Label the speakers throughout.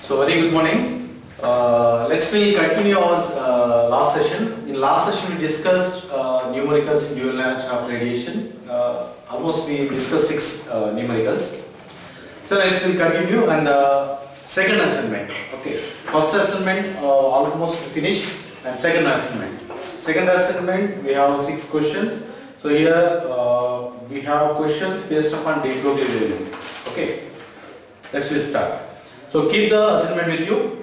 Speaker 1: So very good morning. Let's continue our last session. In last session we discussed numericals in dual nature of radiation. Almost we discussed 6 numericals. So next we continue and second assignment. Okay. First assignment almost finished and second assignment. Second assignment we have 6 questions. So here we have questions based upon de Broglie wavelength. Okay. Let's start. So keep the assignment with you.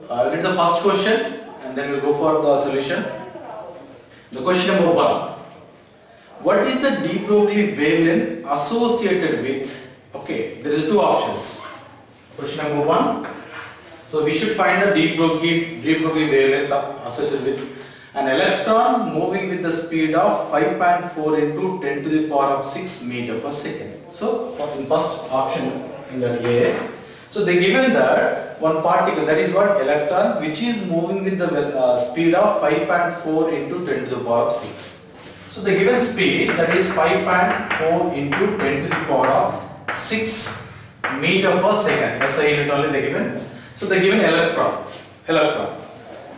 Speaker 1: Get the first question and then we'll go for the solution. The question number 1. What is the de Broglie wavelength associated with? Okay, there is 2 options. Question number 1. So we should find the de Broglie wavelength associated with an electron moving with the speed of 5.4 into 10 to the power of 6 meter per second. So in first option in the A. So they given that one particle, that is what electron, which is moving with the speed of 5.4 into 10 to the power of 6. So the given speed, that is 5.4 into 10 to the power of 6 meter per second. That's the unit only they given. So they given electron.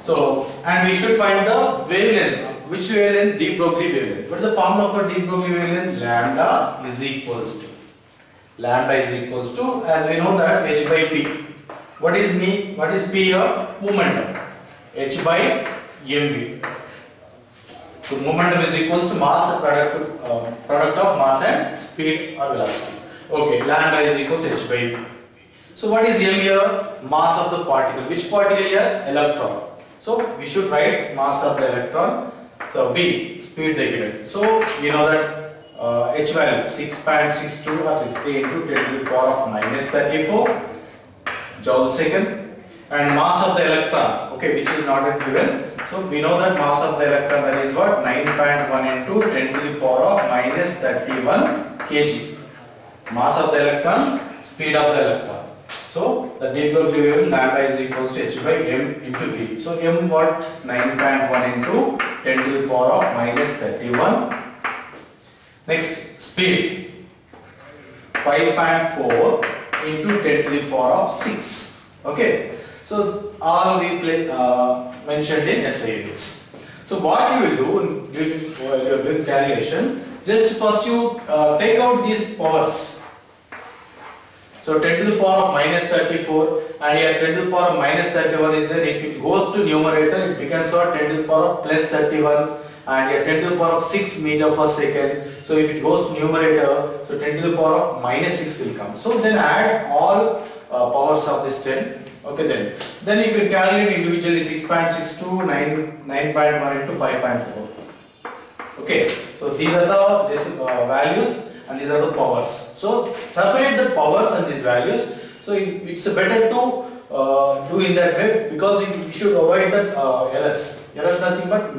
Speaker 1: So and we should find the wavelength. Which wavelength? De Broglie wavelength. What is the formula for de Broglie wavelength? Lambda is equals to, as we know that h by p. What is p here? Momentum. H by mv. So momentum is equals to mass product of mass and speed or velocity. Okay, lambda is equals to h by p. So what is m here? Mass of the particle. Which particle here? Electron. So we should write mass of the electron. So v, speed they given. So we know that h value 6.62 or 63 into 10 to the power of minus 34 joule second, and mass of the electron, okay, which is not yet given. So we know that mass of the electron, that is what, 9.1 into 10 to the power of minus 31 kg. Mass of the electron, speed of the electron. So the de Broglie wavelength lambda is equals to h by m into v. So m what? 9.1 into 10 to the power of minus 31. Next, speed 5.4 into 10 to the power of 6. Okay, so all we mentioned in SI units. So what you will do while you are doing calculation, just first you take out these powers. So 10 to the power of minus 34 and here 10 to the power of minus 31 is there. If it goes to numerator, it becomes what? 10 to the power of plus 31. And here 10 to the power of 6 meter per second. So if it goes to numerator, so 10 to the power of minus 6 will come. So then add all powers of this 10. Okay, then you can calculate individually 6.62, 9.1 into 5.4. Okay, so these are the values and these are the powers. So separate the powers and these values. So it's better to do in that way, because we should avoid the errors. Errors nothing but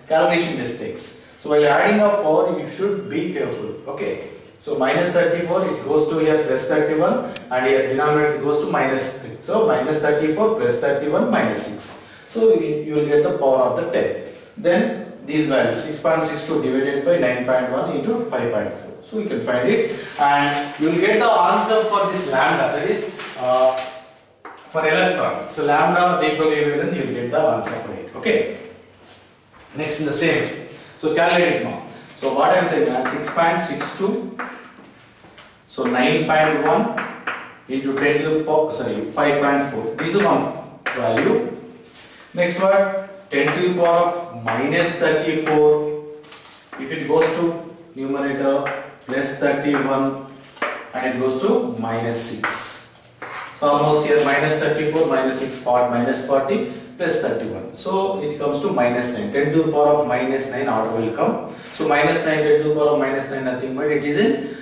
Speaker 1: calculation mistakes. So while adding up power, you should be careful. Okay. So minus 34, it goes to here plus 31, and here denominator goes to minus 3. So minus 34 plus 31 minus 6. So you will get the power of the 10. Then these values 6.62 divided by 9.1 into 5.4. So you can find it, and you will get the answer for this lambda, that is for electron. So lambda de Broglie wavelength, you will get the answer for it. Okay. Next in the same. So calculate it now. So what I am saying, 6.62. So 9.1 into 10 to the power, 5.4. This is one value. Next one, 10 to the power of minus 34. If it goes to numerator, plus 31, and it goes to minus 6. So almost here minus 34, minus 6, minus 40, plus 31. So it comes to minus 9. 10 to the power of minus 9 order will come. So minus 9, 10 to the power of minus 9, nothing but it is in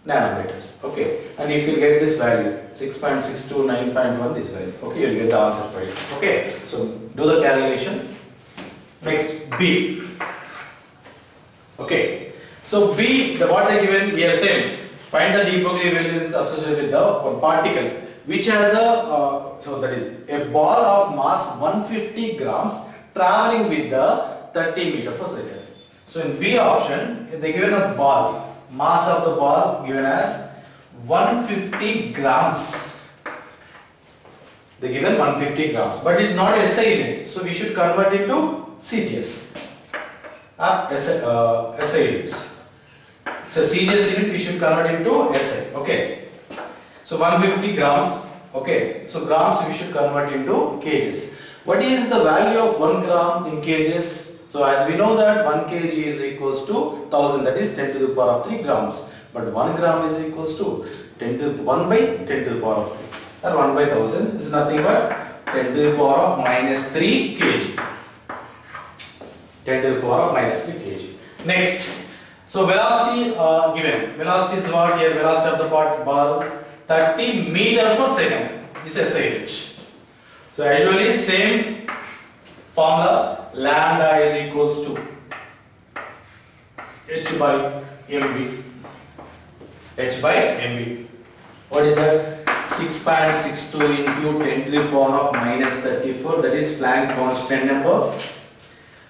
Speaker 1: nanometers. Okay. And you can get this value 6.62, 9.1, this value. Okay, you will get the answer for it. Okay. So do the calculation. Next, B. Okay. So B, what they given, we are saying, find the de Broglie wavelength associated with the one particle which has a, so that is a ball of mass 150 grams traveling with the 30 meter per second. So in B option, they given a ball, mass of the ball given as 150 grams. the given 150 grams, but it's not SI unit, so we should convert it to CGS SI units. So CGS unit we should convert into SI. Okay. So 150 grams. Okay. So grams we should convert into kgs. What is the value of 1 gram in kgs? So as we know that 1 kg is equals to 1000, that is 10 to the power of 3 grams. But 1 gram is equals to 1 by 10 to the power of 3. Or 1 by 1000 is nothing but 10 to the power of minus 3 kg. 10 to the power of minus 3 kg. Next. So velocity given. Velocity is what here? Velocity of the ball 30 meter per second. This is SI unit. So usually same formula. Lambda is equals to h by mv. H by mv. What is that? 6.62 into 10 to the power of minus 34. That is Planck constant number.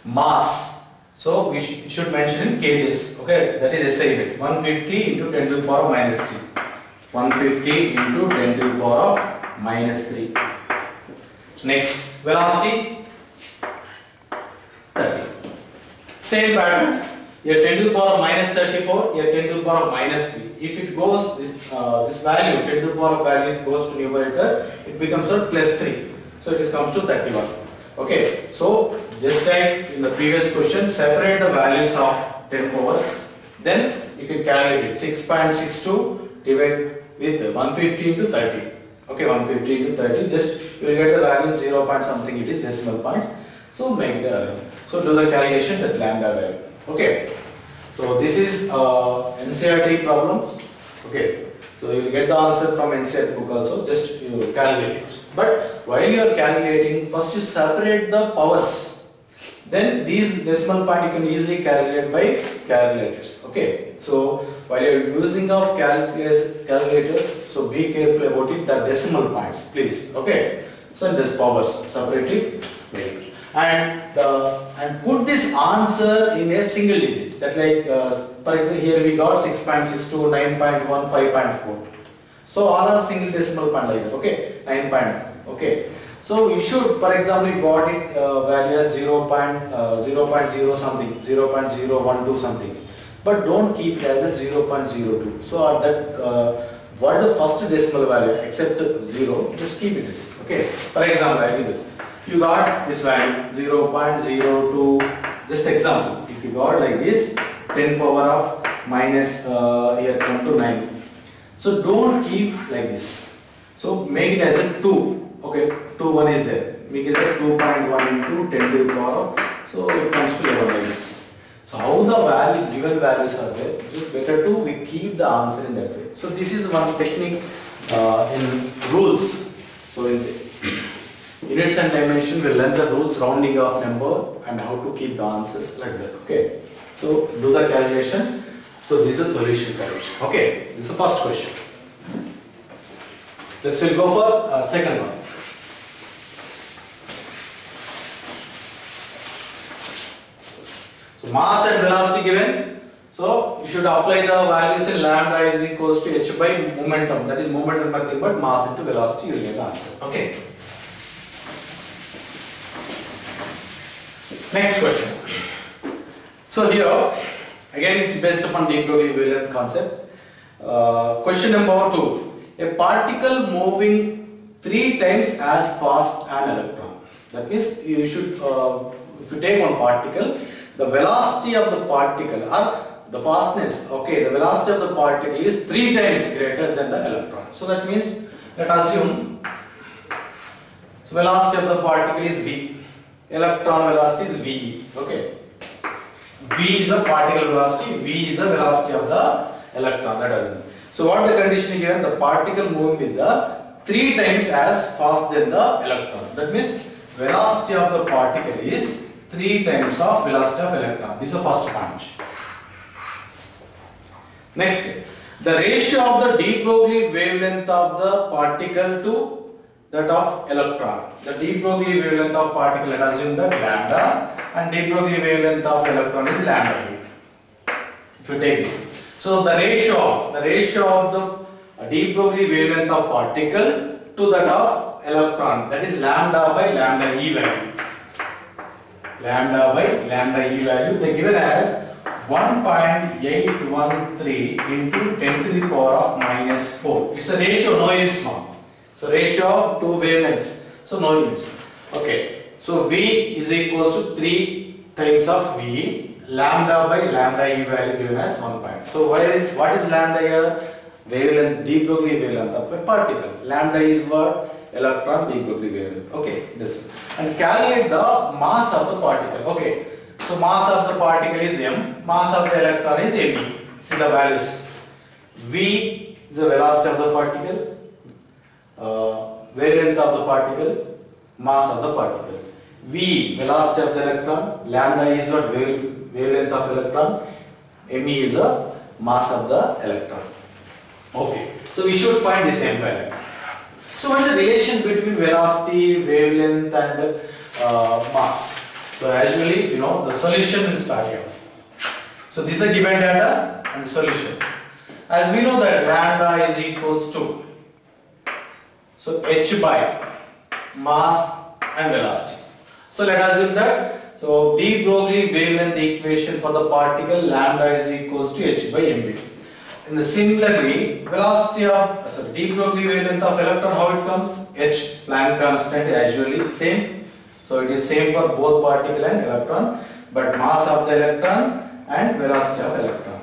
Speaker 1: Mass. So we should mention in kgs. Okay, that is SI unit. 150 into 10 to the power of minus 3. 150 into 10 to the power of minus 3. Next, velocity 30. Same pattern. Here 10 to the power of minus 34. Here 10 to the power of minus 3. If it goes this value 10 to the power of value goes to numerator, it becomes a plus 3. So it comes to 31. Okay. So just like in the previous question, separate the values of 10 powers. Then you can calculate it. 6.62 divided with 150 into 30. Okay, 150 into 30. Just you will get the value 0 point something. It is decimal points. So do the calculation with lambda value. Okay. So this is NCERT problems. Okay. So you will get the answer from NCERT book also. Just you calculate it. But while you are calculating, first you separate the powers. Then these decimal point you can easily calculate by calculators. Okay. So while you are using of calculators, so be careful about it. The decimal points, please. Okay. So this powers separately. And put this answer in a single digit. That like, for example, here we got 6.62, 9.1, 5.4. So all are single decimal point like that. Okay, 9.1. Okay. So you should, for example, you got it value as 0.0 something, 0.012 something. But don't keep it as a 0.02. So that what is the first decimal value except 0? Just keep it. Okay. For example, I did it. You got this value 0.02, just example, if you got like this 10 power of minus here come to 9. So don't keep like this. So make it as a 2. Okay, 1 is there. Make it a 2.1 into 10 to the power of, so it comes to 11 like this. So how the values, given values are there, it is better to we keep the answer in that way. So this is one technique in rules. So in the units and dimension, we learn the rules rounding off number and how to keep the answers like that. Okay. So do the calculation. So this is solution calculation. Okay. This is the first question. Let's we'll go for second one. So mass and velocity given. So you should apply the values in lambda is equals to h by momentum. That is momentum nothing but mass into velocity. You will get the answer. Okay. Next question. So here, again it's based upon de Broglie wavelength concept. Question number 2. A particle moving 3 times as fast an electron. That means you should, if you take one particle, the velocity of the particle or the fastness, okay, the velocity of the particle is 3 times greater than the electron. So that means, let us assume, so velocity of the particle is v. Electron velocity is v. Okay. V is the particle velocity, v is the velocity of the electron. That is. So what the condition given? The particle moving with the 3 times as fast than the electron. That means velocity of the particle is 3 times of velocity of electron. This is the first point. Next, the ratio of the de Broglie wavelength of the particle to that of electron. The de Broglie wavelength of particle, let us assume that lambda, and de Broglie wavelength of electron is lambda. If you take this, so the ratio of the de Broglie wavelength of particle to that of electron, that is lambda by lambda E value. Lambda by lambda E value, they given as 1.813 into 10 to the power of minus 4. It's a ratio, no units now. So ratio of two wavelengths, so no units. Okay, so V is equals to 3 times of V. Lambda by lambda E value given as 1 point. So what is lambda here? Wavelength, de Broglie wavelength of a particle. Lambda is what? Electron de Broglie wavelength. Okay, this one. And calculate the mass of the particle. Okay, so mass of the particle is m, mass of the electron is me. See the values. V is the velocity of the particle, wavelength of the particle, mass of the particle. V, velocity of the electron, lambda is what? Wavelength of electron, me is the mass of the electron. Okay, so we should find the same value. So what is the relation between velocity, wavelength and mass? So usually, you know, the solution will start here. So this is a given data and the solution. As we know that lambda is equals to, so h by mass and velocity. So let us assume that, so de Broglie wavelength equation for the particle lambda is equals to h by mv. And similarly, velocity of, de Broglie wavelength of electron, how it comes? H, Planck constant, usually same. So it is same for both particle and electron, but mass of the electron and velocity of electron.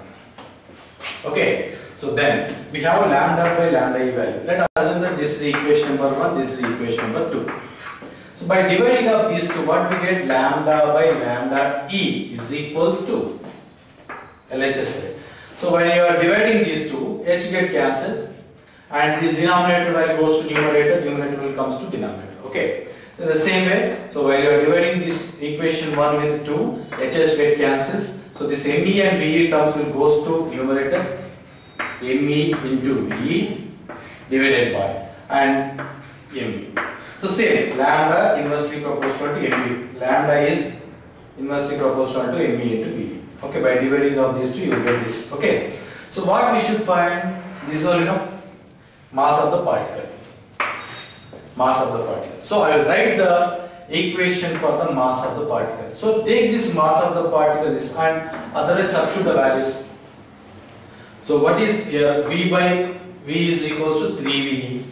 Speaker 1: Okay, so then we have lambda by lambda E value. Let us assume that this is equation number 1, this is equation number 2. So by dividing up these two, what we get? Lambda by lambda E is equals to LHS. So when you are dividing these two, H get cancelled and this denominator value goes to numerator, numerator will comes to denominator. Okay. So in the same way, so while you are dividing this equation 1 with 2, HH get cancels. So this ME and VE terms will goes to numerator, ME into VE divided by and ME. So same, lambda inversely proportional to ME. Lambda is inversely proportional to ME into VE. Okay, by dividing of these two, you will get this. Okay, so what we should find? This is, mass of the particle. Mass of the particle. So I will write the equation for the mass of the particle. So take this mass of the particle, this, and otherwise substitute the values. So what is here? V by V is equals to 3VE.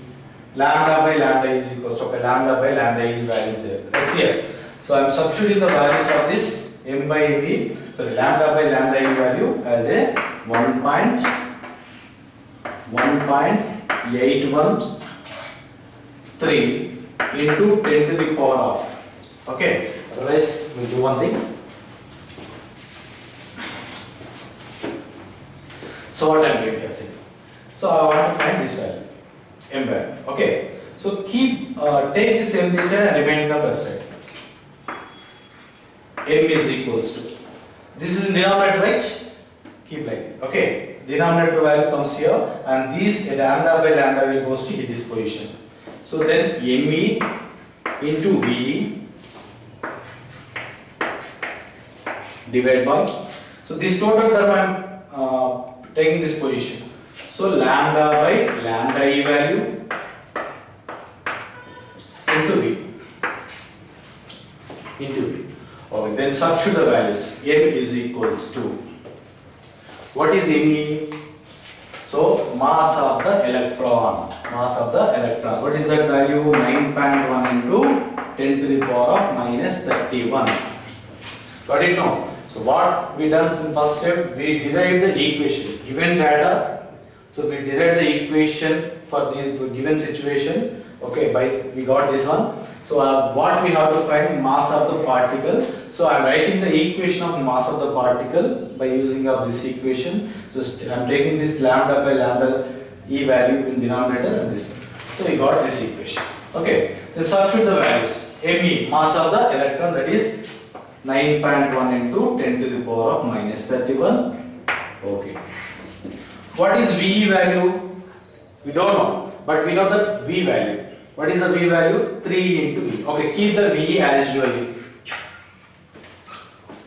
Speaker 1: Lambda by lambda is equals to, okay, lambda by lambda is value there. That's here. So I am substituting the values of this m by v. So lambda by lambda E value as a 1.813 into 10 to the power of. Okay, otherwise we'll do one thing. So what I am doing here? So I want to find this value, m value. Okay, so keep take this m this side and remain the other side. M is equals to, this is in denominator, right? Keep like this. Okay, denominator value comes here and these lambda by lambda will goes to this position. So then ME into VE divided by, so this total term I am taking this position. So lambda by lambda E value into V. Okay, then substitute the values. M is equals to, what is Me? So mass of the electron. Mass of the electron. What is that value? 9.1 into 10 to the power of minus 31. Got it now? So what we done in first step? We derived the equation. Given data, so we derived the equation for the given situation. Okay, we got this one. So what we have to find? Mass of the particle. So I am writing the equation of mass of the particle by using of this equation. So I am taking this lambda by lambda E value in denominator and this one. So we got this equation. Okay, then substitute the values. Me, mass of the electron, that is 9.1 into 10 to the power of minus 31. Okay. What is VE value? We don't know, but we know the V value. What is the V value? 3 into V. Okay, keep the VE as usually.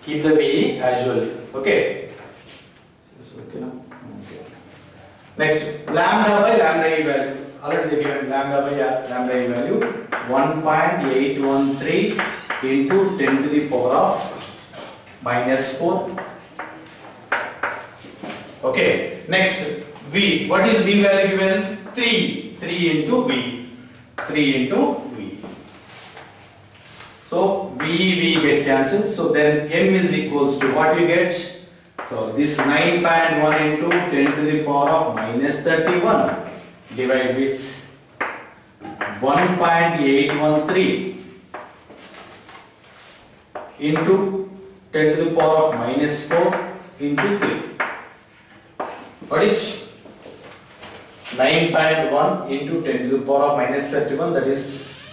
Speaker 1: Keep the VE as usually. Okay. Okay. Next, lambda by lambda E value. Already they given lambda by lambda e value 1.813 into 10 to the power of -4. Okay, next V. What is V value given? 3. 3 into V. 3 into V. So V get cancelled. So then M is equals to what you get? So this 9.1 into 10 to the power of -31 divided with 1.813 into 10 to the power of -4 into 3. What is 9.1 into 10 to the power of -31, that is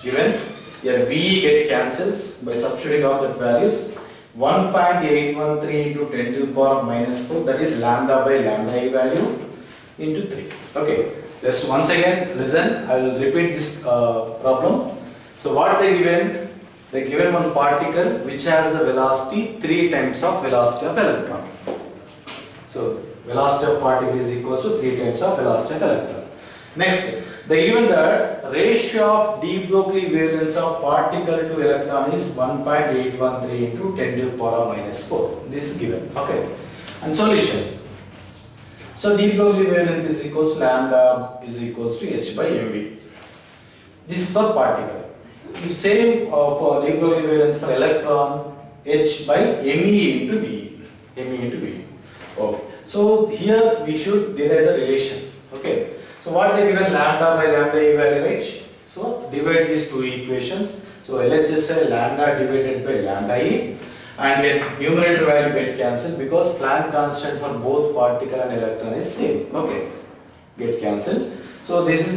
Speaker 1: given. Here V get cancels by substituting out that values. 1.813 into 10 to the power of -4, that is lambda by lambda e value into 3. Okay, just once again listen, I will repeat this problem. So what they given? They given one particle which has the velocity 3 times of velocity of electron. So velocity of particle is equal to 3 times of velocity of electron. Next, they given that ratio of de Broglie wavelengths of particle to electron is 1.813 into 10 to the power of -4. This is given. Okay. And solution. So de Broglie wavelength is equals to lambda is equals to h by mv. This is for particle. If same for de Broglie wavelength for electron, h by me into v. Me into v. Okay. So here we should derive the relation. Okay. So what they given? Lambda by lambda e value, right? So divide these two equations. So LHS lambda divided by lambda e, and get numerator value get cancelled because Planck constant for both particle and electron is same. Okay, get cancelled. So this is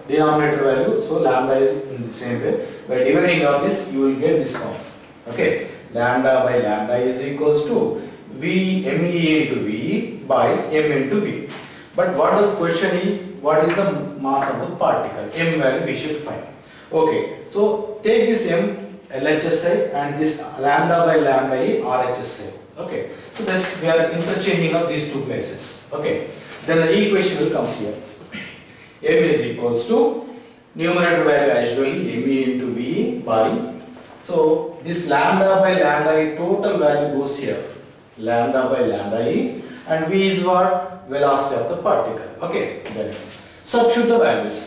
Speaker 1: denominator value. So lambda is in the same way. By dividing of this, you will get this form. Okay, lambda by lambda is equals to V me into V by m into V. But what the question is, what is the mass of the particle? M value we should find. Okay, so take this M LHS and this lambda by lambda E RHS. Okay, so this we are interchanging of these two places. Okay, then the equation will come here. M is equals to numerator value as usually me into V by, so this lambda by lambda E total value goes here. Lambda by lambda E, and V is what? Velocity of the particle. Okay, then substitute the values.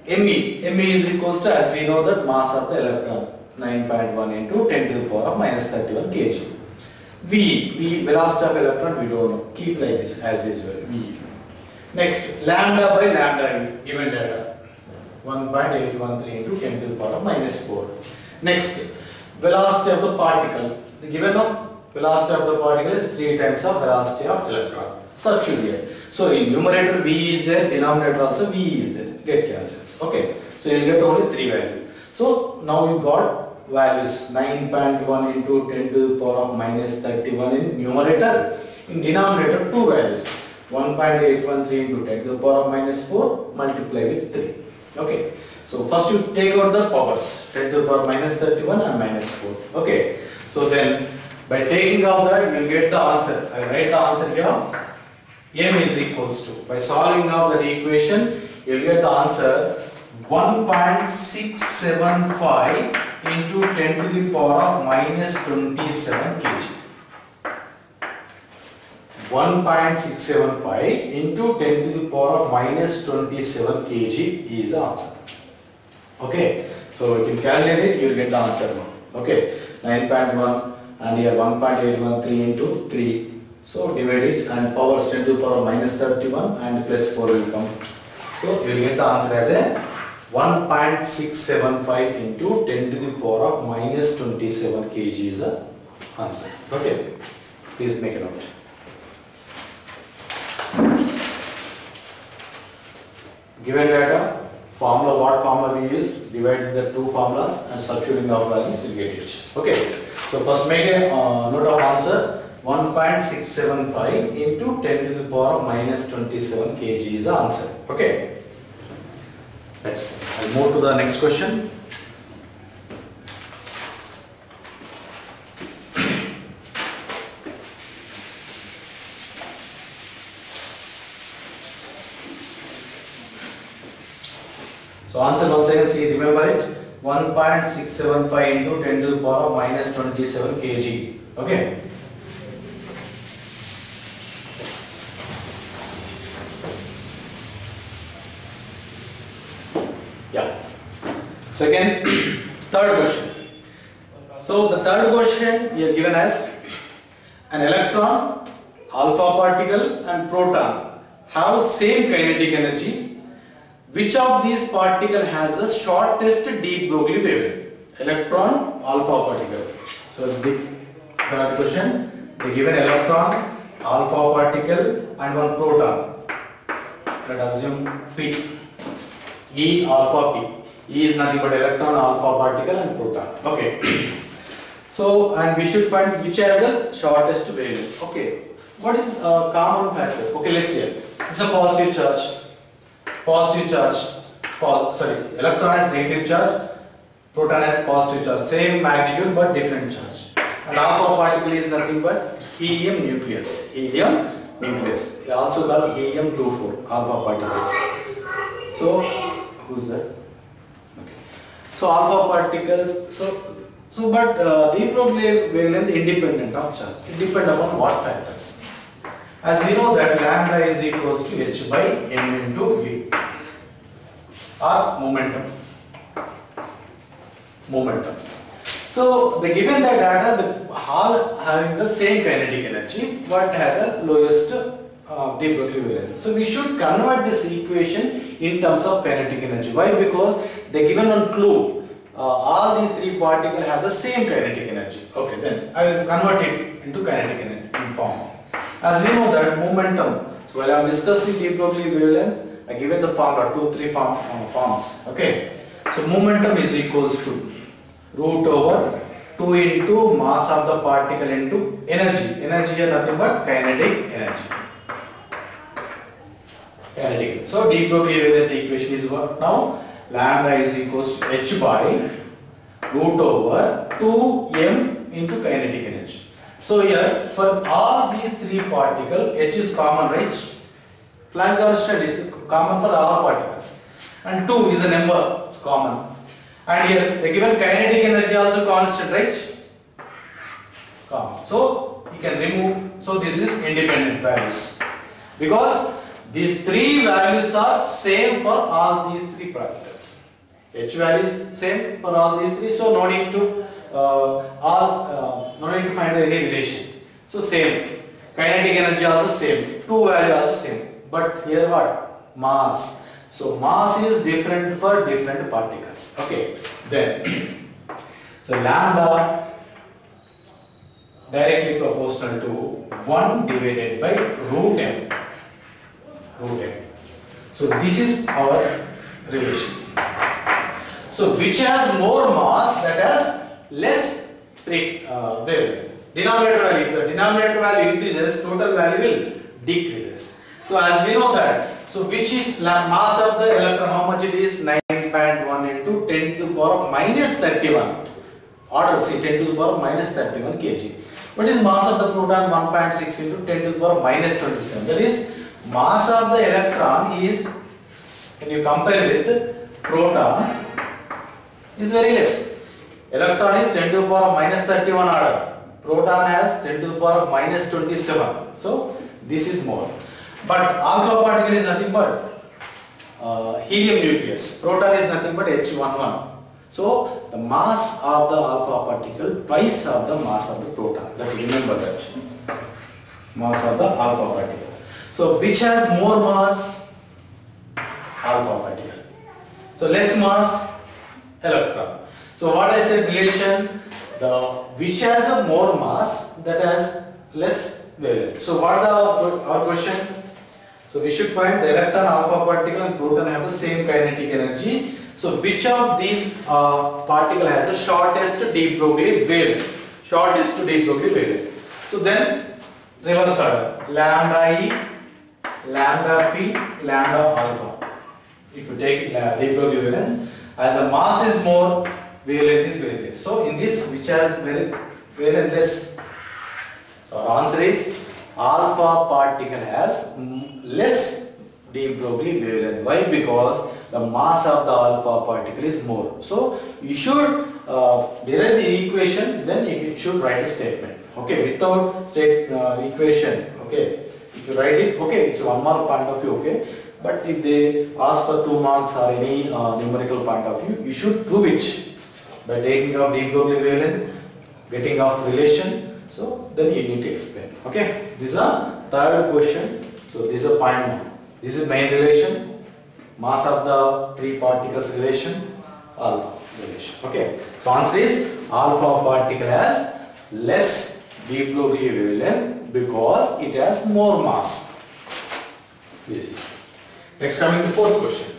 Speaker 1: Me is equals to, as we know, that mass of the electron 9.1 into 10 to the power of -31 kg. V velocity of electron we don't know. Keep like this as usual. V. Next, lambda by lambda E given data 1.813 into 10 to the power of -4. Next, velocity of the particle. The given velocity of the particle is 3 times of velocity of electron. Substitute here. So in numerator V is there, denominator also V is there. Get cancels. Okay. So you will get only 3 values. So now you got values 9.1 into 10 to the power of -31 in numerator. In denominator 2 values. 1.813 into 10 to the power of -4 multiply with 3. Okay. So first you take out the powers. 10 to the power of -31 and -4. Okay. So then by taking out that you will get the answer. I write the answer here. M is equals to, by solving now that equation, you will get the answer 1.675 into 10 to the power of -27 kg. 1.675 into 10 to the power of -27 kg is the answer. Okay, so you can calculate it, you will get the answer now. Okay, 9.1 and here 1.813 into 3. So divide it and powers 10 to the power of -31 and plus 4 will come. So you will get the answer as a 1.675 into 10 to the power of -27 kg is the answer. Okay, please make a note. Given data, formula, what formula we use, divide the two formulas and substituting our values, you will get it. Okay, so first make a note of answer. 1.675 into 10 to the power of -27 kg is the answer. Okay. I'll move to the next question. So answer once again, see, remember it, 1.675 into 10 to the power of minus 27 kg. Okay. Yeah. Second, third question. So the third question you are given as an electron, alpha particle and proton have same kinetic energy. Which of these particle has the shortest de Broglie wavelength? Electron, alpha particle. So the third question, they given electron, alpha particle and one proton. Let us assume P. E alpha P. E is nothing but electron, alpha particle and proton. Okay. So, and we should find which has the shortest wavelength. Okay. What is a common factor? Okay, let's see. It's a positive charge. Positive charge. Electron has negative charge. Proton has positive charge. Same magnitude but different charge. And alpha particle is nothing but helium nucleus. Helium nucleus. Also called helium-24 alpha particles. So, who's that? Okay. So alpha particles. But de Broglie wavelength independent of charge. It depends upon what factors. As we know that lambda is equals to h by m into v, or momentum. So the given the data, the all having the same kinetic energy, but have the lowest de Broglie wavelength. So we should convert this equation in terms of kinetic energy. Why? Because they given one clue. All these three particles have the same kinetic energy. Okay, then I will convert it into kinetic energy form. As we know that momentum, so while I am discussing de Broglie wavelength, I given the formula 2-3 forms. Okay, so momentum is equals to root over 2 into mass of the particle into energy. Energy is nothing but kinetic energy. So de Broglie wavelength equation is what now? Lambda is equals to h by root over 2m into kinetic energy. So here for all these three particles, h is common, right? Planck-Gauss is common for all particles, and 2 is a number, it's common. And here the given kinetic energy also constant, right? Common. So you can remove. So this is independent values because these three values are same for all these three particles. H value is same for all these three, so no need to no need to find any relation. So same. Kinetic energy also same. 2 value also same. But here what? Mass. So mass is different for different particles. Okay. Then so lambda directly proportional to 1 divided by root m. So this is our relation. So which has more mass, that has less wavelength. Denominator value. If the denominator value increases, total value will decreases. So as we know that, so which is mass of the electron, how much it is? 9.1 into 10 to the power of minus 31. Order, see, 10 to the power of minus 31 kg. What is mass of the proton? 1.6 into 10 to the power of minus 27. That is, mass of the electron is, when you compare with proton, is very less. Electron is 10 to the power of minus 31 order. Proton has 10 to the power of minus 27. So this is more. But alpha particle is nothing but helium nucleus. Proton is nothing but H11. So the mass of the alpha particle twice of the mass of the proton. That remember that. Mass of the alpha particle. So which has more mass? Alpha particle. So less mass? Electron. So what I said relation? The which has a more mass, that has less wavelength. So what our question? So we should find the electron, alpha particle and proton have the same kinetic energy. So which of these particle has the shortest de Broglie wavelength? Shortest de Broglie wavelength. So then reverse order. Lambda E, lambda P, lambda alpha. If you take de Broglie wavelength, as a mass is more, wavelength is very less. So in this, which has very less. So our answer is alpha particle has less de Broglie wavelength. Why? Because the mass of the alpha particle is more. So you should derive the equation, then you should write a statement. Okay, without state equation, okay, if you write it, okay, it's 1 mark point of view, okay. But if they ask for 2 marks or any numerical point of view, you should prove it by taking out de Broglie wavelength, getting off relation. So then you need to explain. Okay, this is a third question. So this is a point 1. This is main relation, mass of the 3 particles relation, alpha relation. Okay, so answer is alpha particle has less de Broglie wavelength because it has more mass. Yes. Next, coming to fourth question.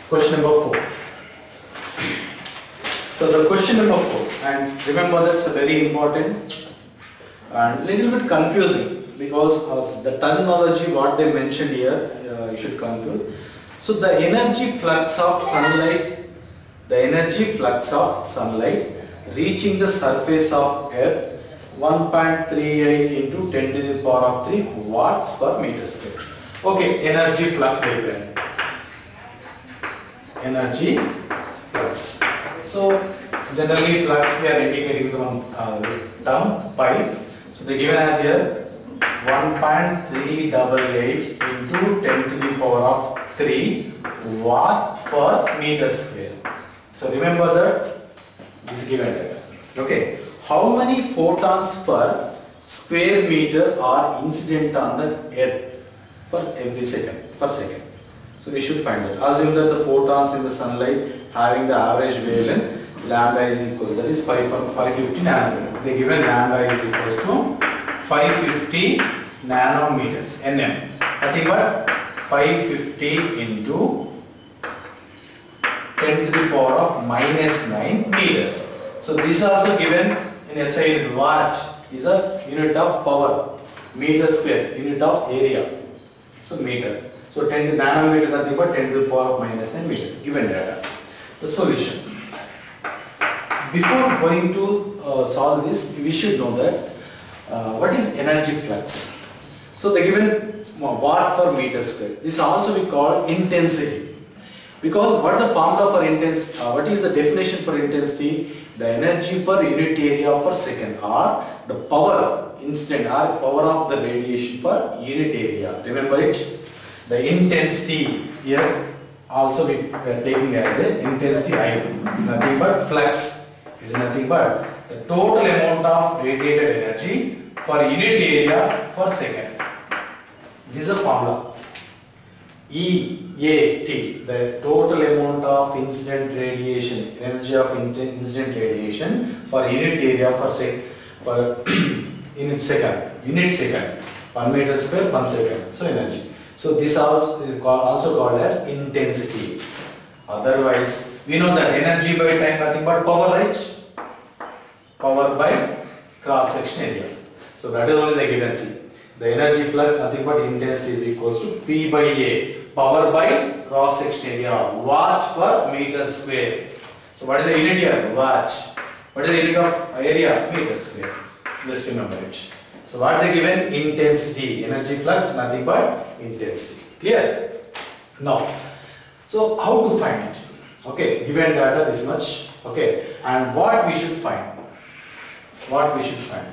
Speaker 1: Question number 4. So the question number 4, and remember that's a very important and little bit confusing because the terminology what they mentioned here you should confuse. So the energy flux of sunlight. The energy flux of sunlight reaching the surface of Earth 1.38 into 10 to the power of 3 watts per meter square. Okay, energy flux given. Energy flux. So generally flux we are indicating one term pi. So they given as here 1.388 into 10 to the power of 3 watt per meter square. So remember that this given data. Okay, how many photons per square meter are incident on the Earth for every second, per second? So we should find that. Assume that the photons in the sunlight having the average wavelength lambda is equals, that is 550 nanometer. They given lambda is equals to 550 nanometers, nm. Nothing but 550 into 10 to the power of minus 9 meters. So this is also given in SI unit. Watt is a unit of power, meter square, unit of area. So meter. So 10 to nanometer nothing but 10 to the power of minus 9 meter. Given data. The solution. Before going to solve this, we should know that what is energy flux. So they given watt per meter square. This also we call intensity. Because what is the formula for intensity? What is the definition for intensity? The energy per unit area per second, or the power incident or power of the radiation per unit area. Remember it? The intensity here also we are taking as a intensity I. Nothing but flux is nothing but the total amount of radiated energy per unit area per second. This is a formula. EAT, the total amount of incident radiation, energy of incident radiation for unit area per unit second, per meter square per second. So energy. So this also is also called as intensity. Otherwise, we know that energy by time nothing but power, right? Power by cross section area. So that is only the given. See, the energy flux nothing but intensity is equals to P by A. Power by cross section area, watt per meter square. So what is the unit here? Watt. What is the unit of area? Meter square. Just remember it. So what they given? Intensity. Energy flux nothing but intensity. Clear? Now, so how to find it? Okay, given data this much. Okay, and what we should find? What we should find?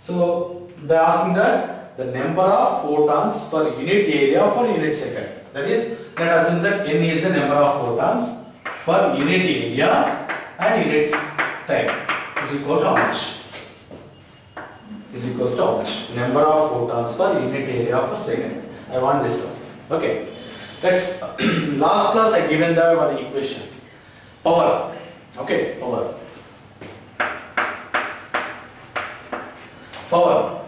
Speaker 1: So they are asking that the number of photons per unit area for unit second. That is, let us assume that n is the number of photons per unit area and unit time is equal to how much? Is equals to how much? Number of photons per unit area per second. I want this one. Okay. Let's last class I given the one equation. Power. Okay, power. Power.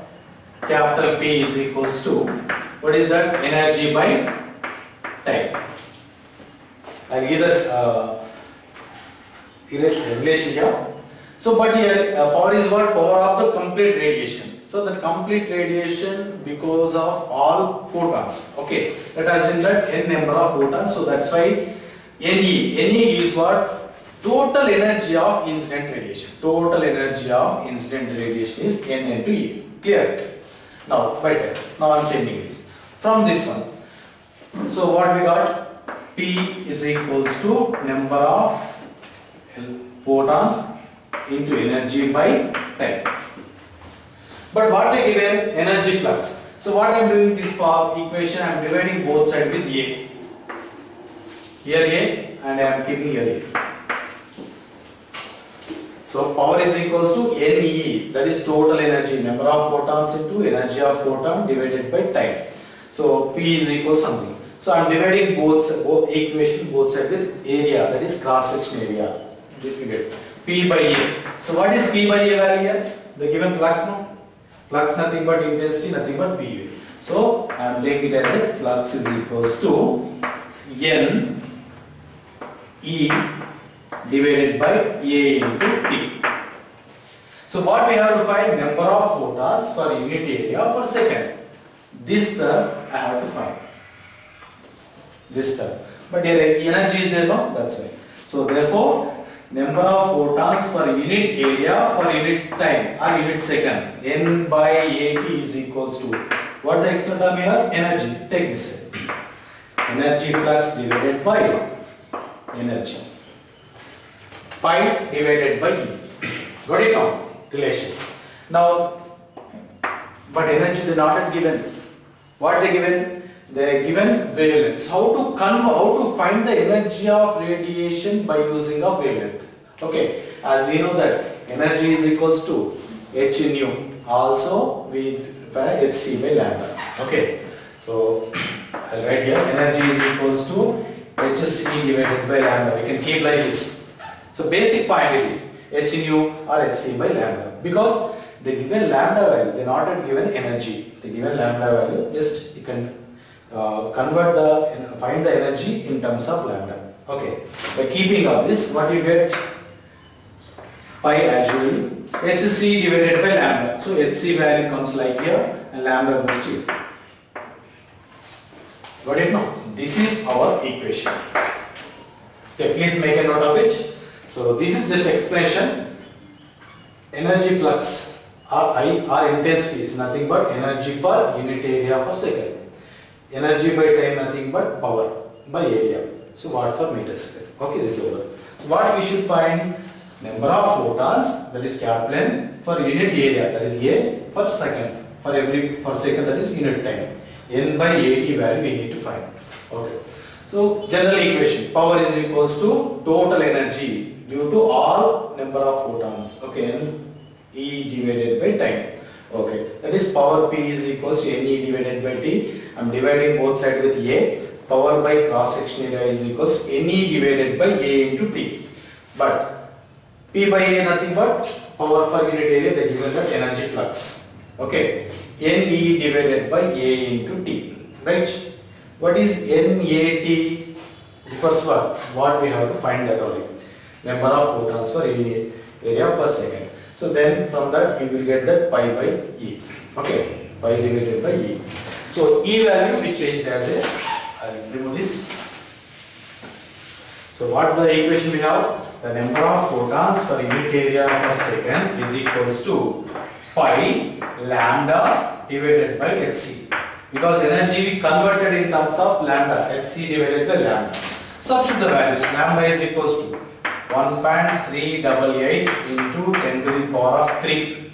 Speaker 1: Capital P is equals to, what is that? Energy by time. I'll give that relation here. So, but here power is what? Power of the complete radiation. So, the complete radiation because of all photons. Okay, let us assume that n number of photons. So, that's why NE is what? total energy of incident radiation. Total energy of incident radiation is N into E. Clear? Now, better. Now I am changing this. From this one. So what we got? P is equals to number of photons into energy by time. But what they given? Energy flux. So what I am doing this for equation, I am dividing both sides with A. Here A and I am keeping here A. So power is equals to NE, that is total energy, number of photons into energy of photon divided by time. So P is equal something. So I am dividing both equation both sides with area, that is cross section area. P by A. So what is P by A value here? The given flux now. Flux nothing but intensity, nothing but PV. So I am taking it as a flux is equals to N E divided by A into T. So what we have to find? Number of photons per unit area per second. This term I have to find. This term. But here energy is there, no? That's why. So therefore, number of photons per unit area per unit time or unit second. N by AT is equals to, what the extra term here? Energy. Take this. Energy flux divided by energy. Pi divided by E. Got it now? Relation. Now, but energy they not given. What they given? They are given wavelengths. How to find the energy of radiation by using a wavelength. Okay, as we know that energy is equals to h nu. Also we hc by lambda. Okay, so I'll write here energy is equals to hc divided by lambda. We can keep like this. So basic point it is h nu or hc by lambda, because the given lambda value, they not given energy. The given lambda value, just you can find the energy in terms of lambda. Okay, by keeping up this, what you get? Pi as usual, hc divided by lambda. So hc value comes like here and lambda goes to here. Got it now? This is our equation. Okay, please make a note of it. So this is just expression. Energy flux or intensity is nothing but energy per unit area per second. Energy by time nothing but power by area. So watt per meter square. Okay, this is over. So what we should find? Number of photons, that is capital N, for unit area, that is A per second. For second, that is unit time. N by AT value we need to find. Okay. So general equation, power is equals to total energy due to all number of photons. Okay, N E divided by time. Okay, that is power P is equals to NE divided by T. I am dividing both sides with A. Power by cross section area is equals to NE divided by A into T. But P by A nothing but power per unit area, they given that energy flux. Okay, NE divided by A into T. Right? What is NAT? The first one, what we have to find that only. Number of photons per unit area per second. So then from that you will get that pi by E. Okay, pi divided by E. So E value we change as a, I will remove this. So what the equation we have? The number of photons per unit area per second is equals to pi lambda divided by hc. Because energy we converted in terms of lambda, hc divided by lambda. Substitute the values. Lambda is equals to 1.388 into 10 to the power of 3.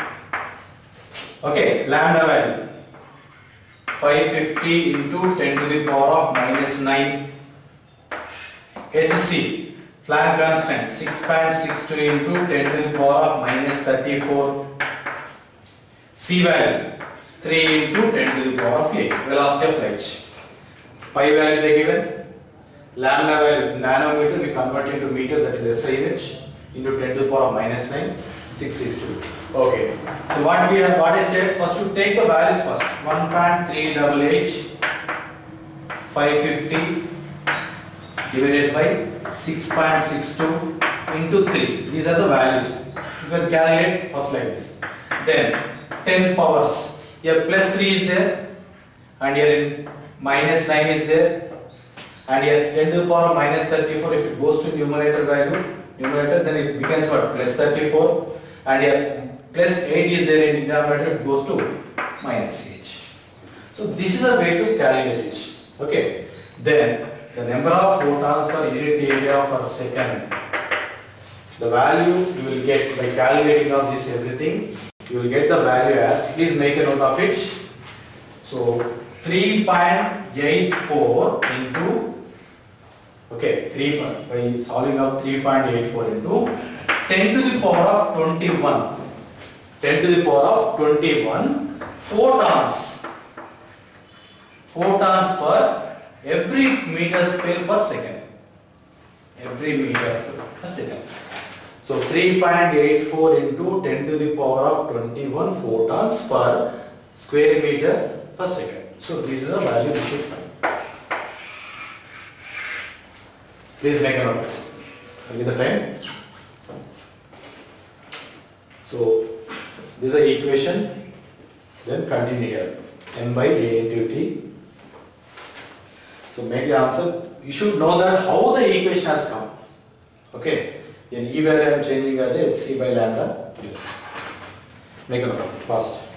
Speaker 1: Okay, lambda value 550 into 10 to the power of minus 9. Hc, Planck constant 6.62 into 10 to the power of minus 34. C value 3 into 10 to the power of 8. Velocity of light. Pi value they given. Lambda value, nanometer we convert into meter, that is SI unit, into 10 to the power of minus 9, 662. Okay. So what we have, what I said, first to take the values first. 1.388, 550 divided by 6.62 into 3. These are the values. You can calculate first like this. Then 10 powers. Here plus 3 is there, and here in minus 9 is there, and here 10 to the power of minus 34. If it goes to numerator value, numerator, then it becomes what? Plus 34, and here plus 8 is there in denominator, it goes to minus 8. So this is a way to calculate it. Okay. Then the number of photons per unit area per second. The value you will get by calculating of this everything. You will get the value as, please make a note of it. So 3.84 into, okay, 3 by solving up 3.84 into 10 to the power of 21. 10 to the power of 21 photons. Photons per every meter square per second. Every meter per second. So 3.84 into 10 to the power of 21 photons per square meter per second. So this is the value we should find. Please make a note of this. Give the time. So this is the equation. Then continue here. N by A into T. So make the answer. You should know that how the equation has come. Okay. In E value I am changing as it's C by lambda. Make a note of it fast.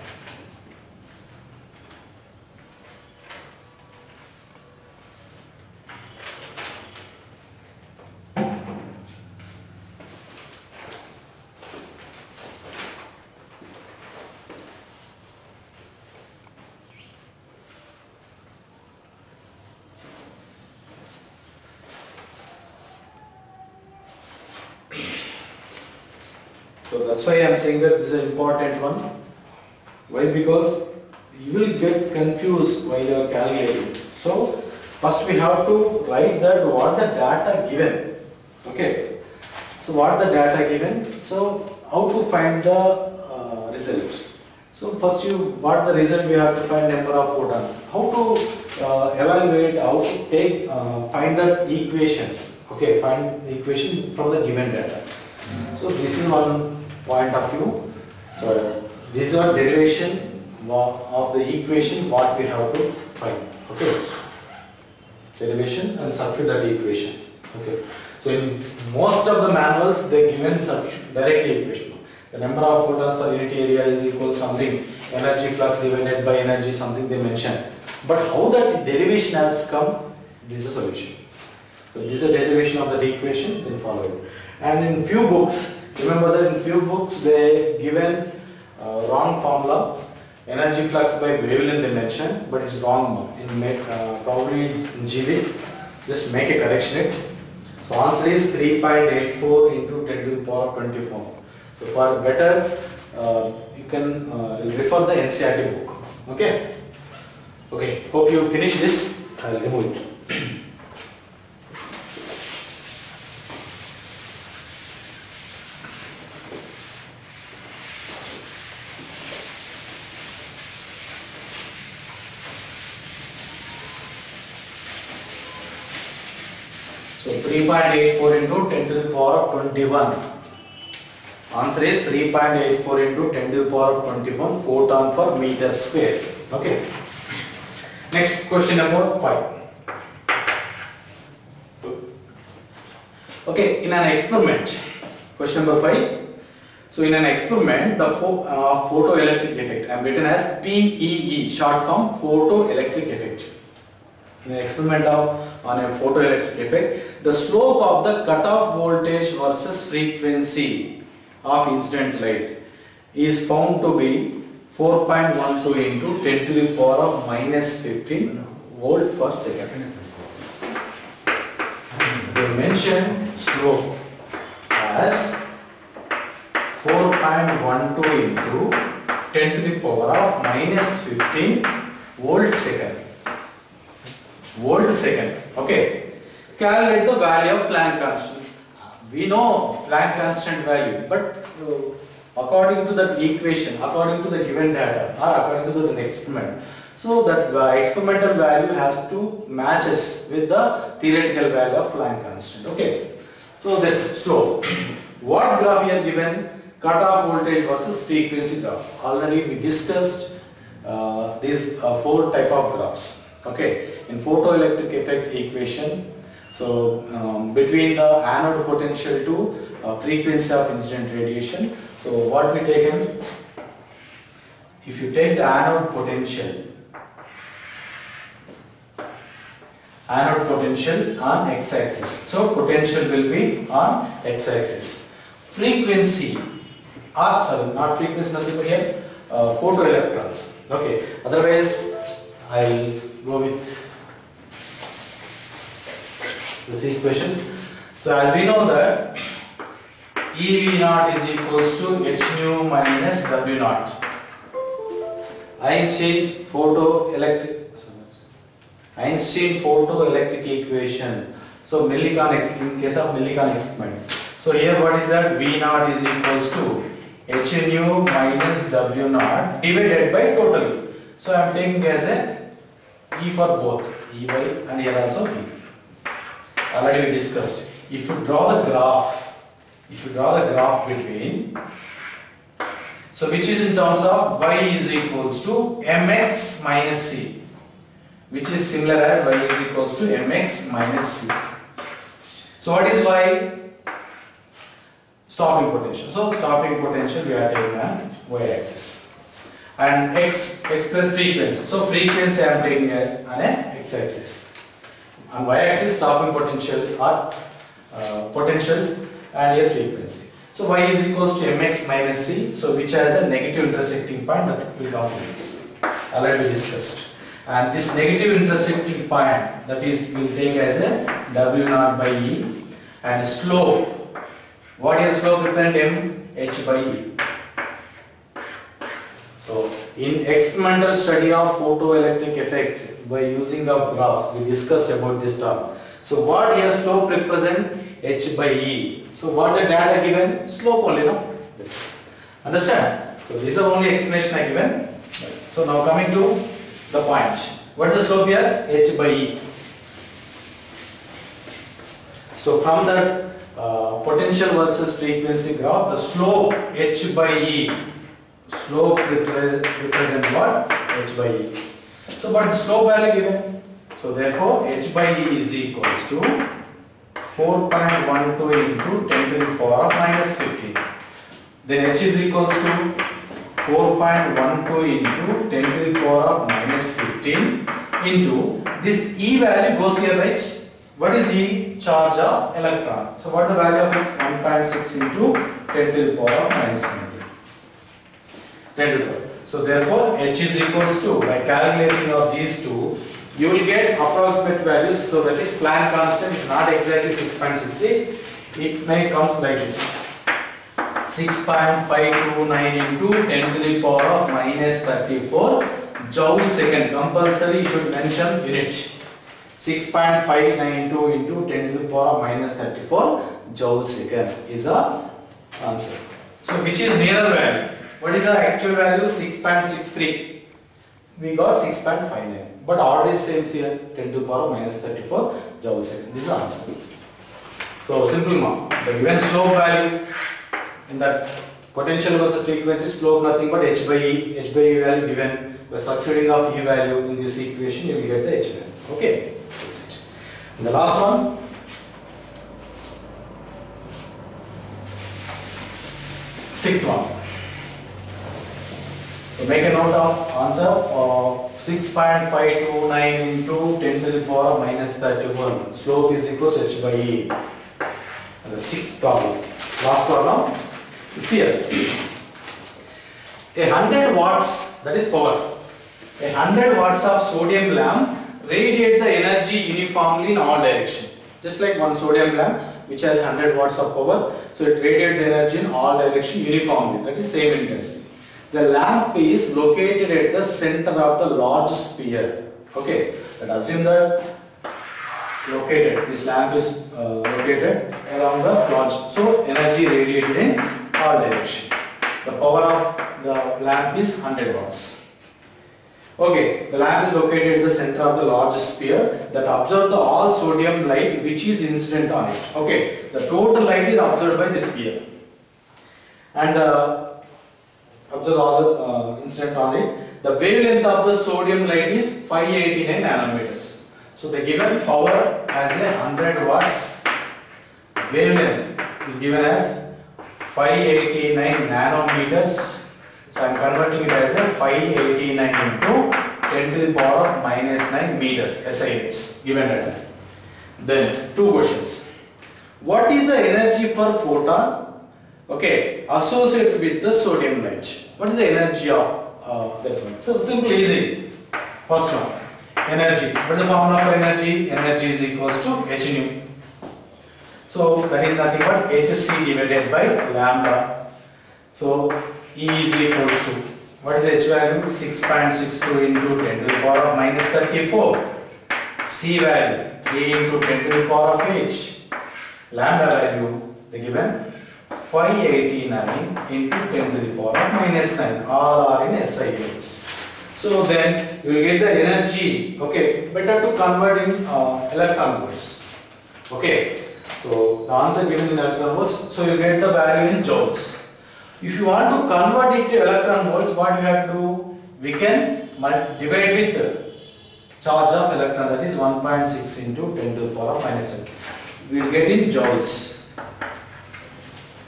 Speaker 1: So that's why I am saying that this is an important one. Why? Because you will get confused while you are calculating. So first we have to write that what the data given. Okay. So what the data given. So how to find the result. So first what the result we have to find number of photons. How to evaluate, how to take find the equation. Okay, find the equation from the given data. So this is one point of view. So this is a derivation of the equation what we have to find. Okay. Derivation and substitute that equation. Okay. So in most of the manuals they given directly equation. The number of photons per unit area is equal something. Energy flux divided by energy something they mention. But how that derivation has come, this is a solution. So this is a derivation of that equation, then follow it. And in few books, remember that in few books they given wrong formula. Energy flux by wavelength they mention, but it's wrong. In probably in GV, just make a correction it. So answer is 3.84 into 10 to the power 24. So for better, you can refer the NCERT book. Okay. Okay. Hope you finish this. I will remove it. So 3.84 into 10 to the power of 21. Answer is 3.84 into 10 to the power of 21 photon per meter square. Okay. Next question number 5. Okay, in an experiment, question number 5. So in an experiment, the photoelectric effect, I am written as PEE, short form photoelectric effect. In an experiment on a photoelectric effect, the slope of the cutoff voltage versus frequency of incident light is found to be 4.12 into 10 to the power of minus 15 volt per second. They mention slope as 4.12 into 10 to the power of minus 15 volt second. Volt second. Okay. Calculate the value of Planck constant. We know Planck constant value, but according to that equation, according to the given data, or according to the experiment, so that experimental value has to matches with the theoretical value of Planck constant. Okay. So this slope. What graph we are given? Cutoff voltage versus frequency graph. Already we discussed these 4 type of graphs. Okay. In photoelectric effect equation, So between the anode potential to frequency of incident radiation. So what we taken, if you take the anode potential on x-axis, so potential will be on x-axis. Frequency, sorry, not frequency, nothing but here, photoelectrons. Okay, otherwise I will go with this equation. So as we know that EV naught is equals to h nu minus W naught. Einstein photoelectric equation. So Millikan, in case of Millikan experiment. So here what is that? V naught is equals to h nu minus W naught divided by total. So I am taking as a E for both, E by and here also E. Already we discussed. If you draw the graph between, so which is in terms of y is equals to mx minus c, which is similar as y is equals to mx minus c. So what is y? Stopping potential. So stopping potential we are taking on y-axis, and x plus frequency. So frequency I am taking on a x-axis. On y-axis stopping potential are potentials and here frequency. So y is equals to mx minus c. So which has a negative intersecting point, that will come from this. Already discussed. And this negative intersecting point, that is we will take as a W naught by E, and slope. What is slope represent m? H by E. So in experimental study of photoelectric effect by using of graphs, we discussed about this term. So what here slope represent? H by E. So what the data given? Slope only, no? Understand? So this is the only explanation I given. So now coming to the point. What is the slope here? H by E. So from that potential versus frequency graph, the slope H by E, slope represent what? H by E. So what is the slope value given? So therefore H by E is equals to 4.12 into 10 to the power of minus 15. Then H is equals to 4.12 into 10 to the power of minus 15 into this E value goes here, right? What is E? Charge of electron. So what is the value of it? 1.6 into 10 to the power of minus 20. 10 to the power. So therefore H is equals to, by calculating of these two, you will get approximate values. So that is Planck constant is not exactly 6.60. It may come like this: 6.529 into 10 to the power of minus 34 joule second. Compulsory you should mention unit. 6.592 into 10 to the power of minus 34 joule second is the answer. So which is nearer value? What is the actual value? 6.63. We got 6.59. But order is same here, 10 to the power minus 34 joule second. This is the answer. So simple now. The given slope value in that potential versus frequency, slope nothing but h by e. H by e value given by substituting of e value in this equation, you will get the h value. Okay, that's it. And the last one. Sixth one. So make a note of answer of 6.529 into 10 to the power minus 31. Slope is equal to h by e. And the sixth problem. Last problem is here. 100 watts, that is power. 100 watts of sodium lamp radiate the energy uniformly in all directions. Just like one sodium lamp which has 100 watts of power. So it radiates the energy in all directions uniformly. That is same intensity. The lamp is located at the center of the large sphere. Okay, but assume that this lamp is located around the large. So energy radiated in all directions. The power of the lamp is 100 watts. Okay, the lamp is located at the center of the large sphere that absorbs the all sodium light which is incident on it. Okay, the total light is absorbed by the sphere. And observe all the incident on it. The wavelength of the sodium light is 589 nanometers. So the given power as a 100 watts wavelength is given as 589 nanometers. So I am converting it as a 589 into 10 to the power of minus 9 meters SI units given data. Then two questions. What is the energy for photon? Okay, associated with the sodium light. What is the energy of that one? So simple, easy. First one, energy. What is the formula for energy? Energy is equals to h nu. So that is nothing but hc divided by lambda. So E is equals to, what is the h value? 6.62 into 10 to the power of minus 34. C value, A into 10 to the power of h. Lambda value, they given 589 into 10 to the power of minus 9. All are in SI units. So then you will get the energy. Okay, better to convert in electron volts. Okay, so the answer given in electron volts. So you get the value in joules. If you want to convert it to electron volts, what you have to do? We can divide with the charge of electron, that is 1.6 into 10 to the power of minus 7. We will get in joules.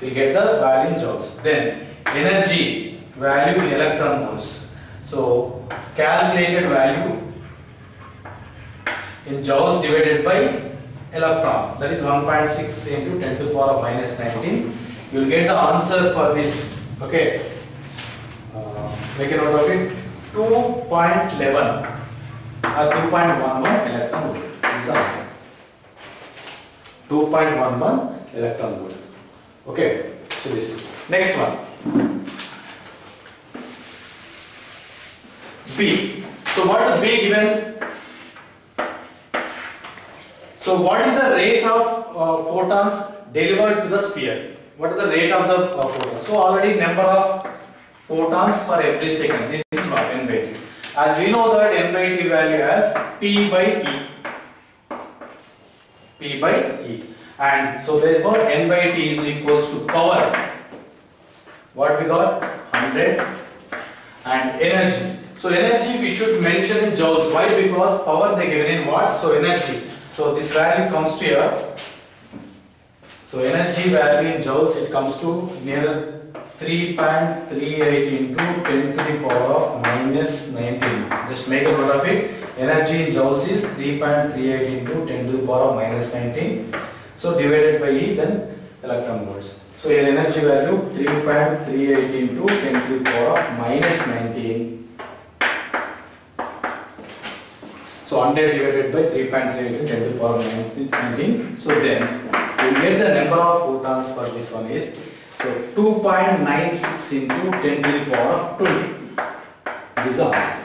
Speaker 1: We will get the value in joules. Then energy value in electron volts. So calculated value in joules divided by electron, that is 1.6 into 10 to the power of minus 19. You will get the answer for this. Okay, make a note of it. 2.11 or 2.11 electron volt is the answer. 2.11 electron volt. Okay, so this is next one. B. So what is B given? So what is the rate of photons delivered to the sphere? What is the rate of the photons? So already number of photons for every second. This is what n by t. As we know that n by t value as P by E. P by E. And so therefore n by t is equals to power. What we got? 100. And energy. So energy we should mention in joules. Why? Because power they given in watts. So energy. So this value comes to here. So energy value in joules, it comes to near 3.38 into 10 to the power of minus 19. Just make a note of it. Energy in joules is 3.38 into 10 to the power of minus 19. So divided by E, then electron volts. So your energy value 3.38 into 10 to the power of minus 19. So 100 divided by 3.38 into 10 to the power of 19. So then we will get the number of photons for this one is, so 2.96 into 10 to the power of 20. This is the answer.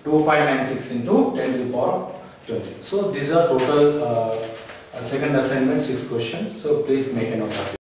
Speaker 1: 2.96 into 10 to the power of 20. So these are total second assignment 6 questions. So please make a note of it.